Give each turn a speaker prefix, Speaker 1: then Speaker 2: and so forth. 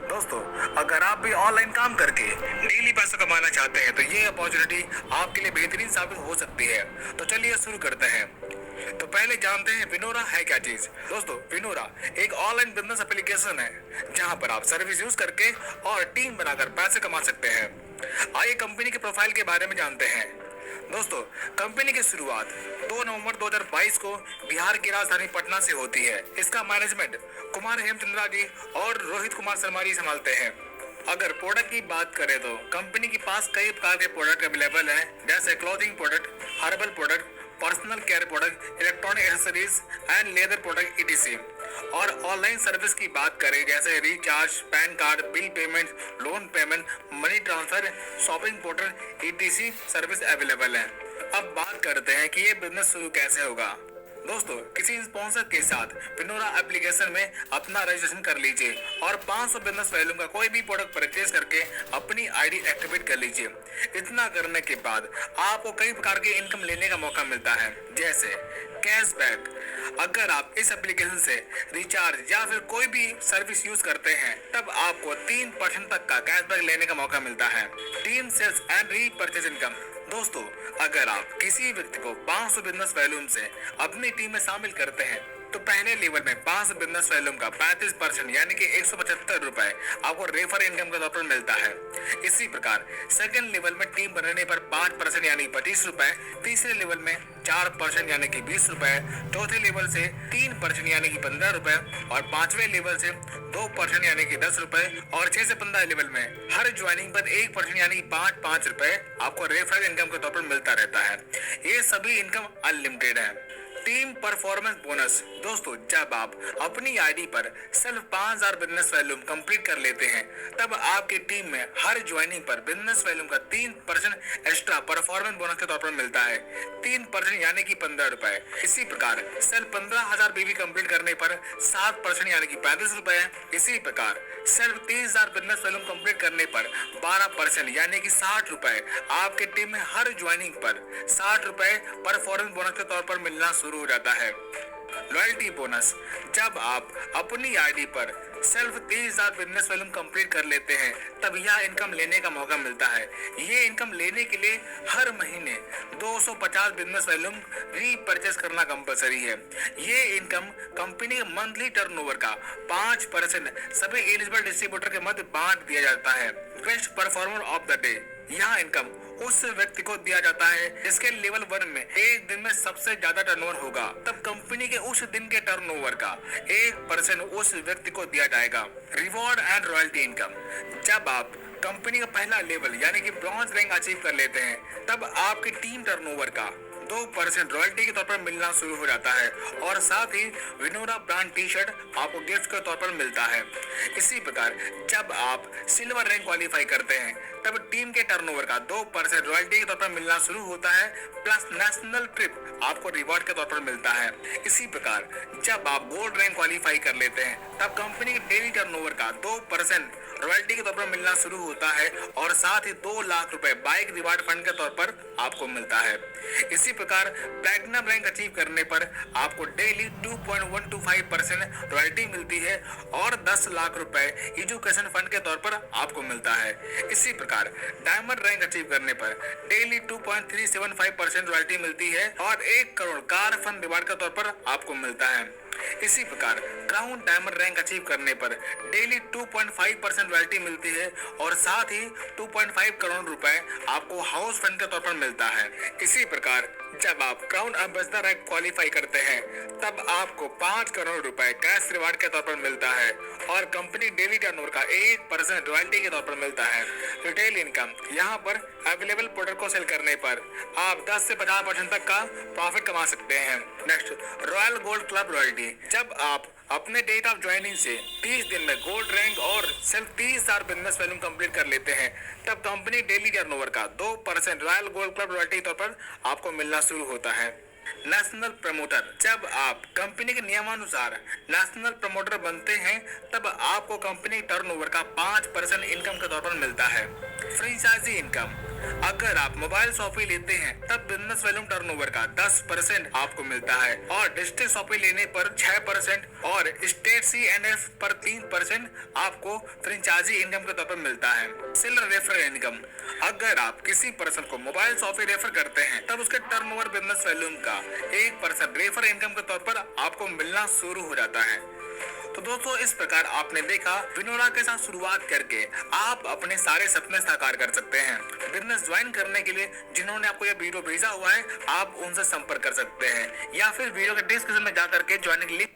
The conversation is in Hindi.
Speaker 1: दोस्तों, अगर आप भी ऑनलाइन काम करके डेली पैसा कमाना चाहते हैं तो ये अपॉर्चुनिटी आपके लिए बेहतरीन साबित हो सकती है। तो चलिए शुरू करते हैं। तो पहले जानते हैं विनोरा है क्या चीज। दोस्तों, विनोरा एक ऑनलाइन बिजनेस एप्लीकेशन है जहां पर आप सर्विस यूज करके और टीम बनाकर पैसे कमा सकते हैं। आइए कंपनी के प्रोफाइल के बारे में जानते हैं। दोस्तों, कंपनी की शुरुआत 2 नवंबर 2022 को बिहार की राजधानी पटना से होती है। इसका मैनेजमेंट कुमार हेमचंद्रा जी और रोहित कुमार शर्मा जी संभालते हैं। अगर प्रोडक्ट की बात करें तो कंपनी के पास कई प्रकार के प्रोडक्ट अवेलेबल हैं, जैसे clothing product, herbal product, personal care product, electronic accessories and leather product etc। और ऑनलाइन सर्विस की बात करें जैसे recharge, pan card, bill payment, loan payment, money transfer, shopping portal etc service available है। अब बात करते हैं कि ये बिजनेस शुरू कैसे होगा। दोस्तों, किसी स्पॉन्सर के साथ विनोरा एप्लीकेशन में अपना रजिस्ट्रेशन कर लीजिए और 500 बिजनेस वैल्यू का कोई भी प्रोडक्ट परचेज करके अपनी आईडी एक्टिवेट कर लीजिए। इतना करने के बाद आपको कई प्रकार की इनकम लेने का मौका मिलता है, जैसे कैशबैक। अगर आप इस एप्लीकेशन से रिचार्ज या फिर कोई भी सर्विस यूज करते हैं तब आपको 3% तक का कैशबैक लेने का मौका मिलता है। Team sales and repurchase income. दोस्तों, अगर आप किसी व्यक्ति को 500 बिजनेस वैल्यूम से अपनी टीम में शामिल करते हैं तो पहले लेवल में 500 बिजनेस वैल्यूम का 35% यानी कि 175 रुपए आपको रेफर इनकम के तौर पर मिलता है। इसी प्रकार सेकंड लेवल में टीम बनने पर 5% यानी 25 रुपए, तीसरे लेवल में 4% यानी कि 20 रुपए, चौथे लेवल से 3% यानी कि 15 रुपए और पांचवें लेवल से 2% यानी कि 10 रुपए और 6 से 15 लेवल में हर ज्वाइनिंग पर 1% यानी कि 5 रुपए आपको रेफरल इनकम के तौर पर मिलता रहता है। ये सभी इनकम अनलिमिटेड है। Team performance bonus. दोस्तों, जब आप अपनी आईडी पर सिर्फ 5000 बिजनेस वैल्यूम कंप्लीट कर लेते हैं तब आपकी टीम में हर ज्वाइनिंग पर बिजनेस वैल्यूम का 3% एक्स्ट्रा परफॉर्मेंस बोनस के तौर पर मिलता है, 3% यानी कि 15 रुपए। इसी प्रकार सिर्फ 15,000 बीवी कंप्लीट करने पर 7% यानी कि 35 रुपए। इसी प्रकार सिर्फ 30,000 बिजनेस वैल्यूम कंप्लीट करने पर 12% यानी कि 60 रुपए आपके टीम में हर ज्वाइनिंग पर 60 रुपए परफॉर्मेंस बोनस के तौर पर मिलना शुरू हो जाता है। Loyalty bonus. जब आप अपनी आईडी पर सिर्फ 30,000 बिजनेस वैल्यूम कंप्लीट कर लेते हैं तब यह इनकम लेने का मौका मिलता है। ये इनकम लेने के लिए हर महीने 250 बिजनेस वैल्यूम रीपरचेज करना कंपलसरी है। ये इनकम कंपनी के मंथली टर्नओवर का 5% सभी एलिजिबल डिस्ट्रीब्यूटर के मध्य बांट दिया जाता है। Best performer of the day. यह इनकम उस व्यक्ति को दिया जाता है जिसके लेवल 1 में एक दिन में सबसे ज्यादा टर्नओवर होगा, तब कंपनी के उस दिन के टर्नओवर का 1% उस व्यक्ति को दिया जाएगा। Reward and royalty income. जब आप कंपनी का पहला लेवल यानी कि ब्रॉन्ज रैंक अचीव कर लेते हैं तब आपकी टीम टर्नओवर का 2% रॉयल्टी के तौर पर मिलना शुरू हो जाता है और साथ ही विनोरा ब्रांड टी शर्ट आपको गिफ्ट के तौर पर मिलता है। इसी प्रकार जब आप सिल्वर रैंक क्वालिफाई करते हैं तब टीम के टर्नओवर का 2% रॉयल्टी के तौर पर मिलना शुरू होता है, प्लस नेशनल ट्रिप आपको रिवॉर्ड के तौर पर मिलता है। इसी प्रकार जब आप गोल्ड रैंक क्वालिफाई कर लेते हैं तब कंपनी के डेली टर्नओवर का 2% रॉयल्टी के तौर पर मिलना शुरू होता है और साथ ही 2 लाख रुपए बाइक रिवार्ड फंड के तौर पर आपको मिलता है। इसी प्रकार प्लैटिनम रैंक अचीव करने पर आपको डेली 2.125% रॉयल्टी मिलती है और 10 लाख रुपए एजुकेशन फंड के तौर पर आपको मिलता है। इसी प्रकार डायमंड रैंक अचीव करने पर डेली 2.375% रॉयल्टी मिलती है और 1 करोड़ कार फंड रिवार्ड के तौर पर आपको मिलता है। इसी प्रकार क्राउन डायमंड रैंक अचीव करने पर डेली 2.5% रॉयल्टी मिलती है और साथ ही 2.5 करोड़ रुपए आपको हाउस फंड के तौर पर मिलता है। इसी प्रकार जब आप क्राउन एम्बेसडर रैंक क्वालिफाई करते हैं तब आपको 5 करोड़ रुपए कैश रिवार्ड के तौर पर मिलता है और कंपनी डेली टर्नओवर का 1% रॉयल्टी के तौर पर मिलता है। Retail income. यहाँ पर अवेलेबल प्रोडक्ट को सेल करने पर आप 10 से 50% तक का प्रॉफिट कमा सकते हैं। Next, royal gold club royalty. जब आप अपने डेट ऑफ ज्वाइनिंग से 30 दिन में गोल्ड रैंक और सिर्फ 30,000 बिजनेस वैल्यूम कंप्लीट कर लेते हैं तब कंपनी डेली टर्नओवर का 2% रॉयल गोल्ड क्लब रॉयल्टी के तौर पर आपको मिलना शुरू होता है। National promoter. जब आप कंपनी के नियमानुसार नेशनल प्रमोटर बनते हैं तब आपको कंपनी टर्नओवर का 5% इनकम के तौर पर मिलता है। फ्रेंचाइजी इनकम, अगर आप मोबाइल शॉपी लेते हैं तब बिजनेस वॉल्यूम टर्नओवर का 10% आपको मिलता है और डिस्ट्रिक्ट शॉपी लेने पर 6% और स्टेट CNF पर 3% आपको फ्रेंचाइजी इनकम के तौर पर मिलता है। सेलर रेफरल इनकम, अगर आप किसी पर्सन को मोबाइल शॉपी रेफर करते हैं तब उसके टर्नओवर बिजनेस वॉल्यूम का 1% रेफर इनकम के तौर पर आपको मिलना शुरू हो जाता है। तो दोस्तों, इस प्रकार आपने देखा विनोरा के साथ शुरुआत करके आप अपने सारे सपने साकार कर सकते हैं। बिजनेस ज्वाइन करने के लिए जिन्होंने आपको यह वीडियो भेजा हुआ है, आप उनसे संपर्क कर सकते हैं या फिर वीडियो के डिस्क्रिप्शन में जा करके ज्वाइनिंग लिंक